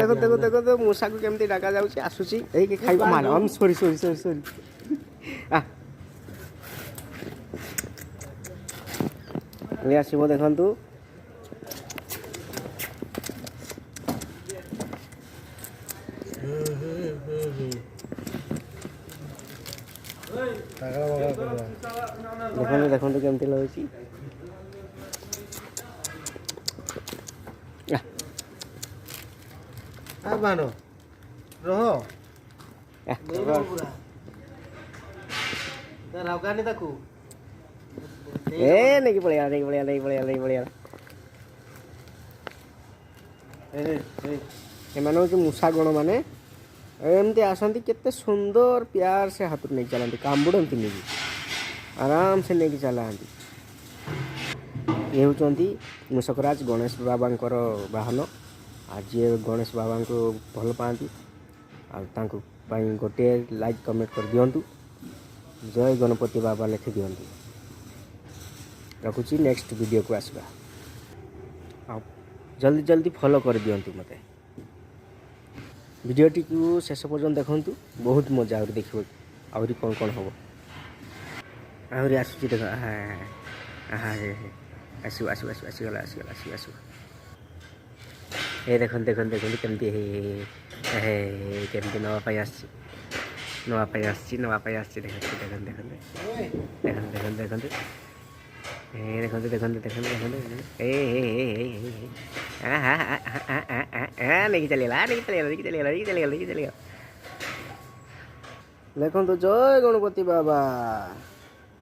देखो देखो देखो तो मूषा को केमती डाका जाउची आसुची एई के खाइ मार हम सॉरी सॉरी सॉरी सॉरी आ ले आसीबो देखंतु देखंतु देखंतु केमती लाଗୁची आ बानो रहो रावगानी ताकू ए नहीं पड़ेगा नहीं पड़ेगा नहीं पड़ेगा नहीं पड़ेगा एमानो कि मूषा गण माने एमती आसंती केते सुंदर प्यार से हाथ नहीं चलाती कांबुड़ती नहीं आराम से नहीं चलाती ये होती मूषकराज गणेश बाबा वाहन आज ये गणेश बाबा को भल पाती गोटे लाइक कमेंट कर दिंतु जय गणपति बाबा लिखि दिंतु रखुची नेक्स्ट वीडियो को आसवा जल्दी जल्दी फॉलो कर दिंतु मते वीडियोटी को शेष पर्यंत देखंतु बहुत मजा आउरी देखिबो आउरी कौन कौन हबो आउरी आसुची देख आसु आसु आसु आसु गला आसु आसु आसु ए देखन देखन देखन केमती हे केमती नवा पाई आसी नवा पाई आसी देखन देखन देखन देखन देखन देखन ए देखन देखन देखन देखन ए नहीं चलेगा देखो तो जय गणपति बाबा।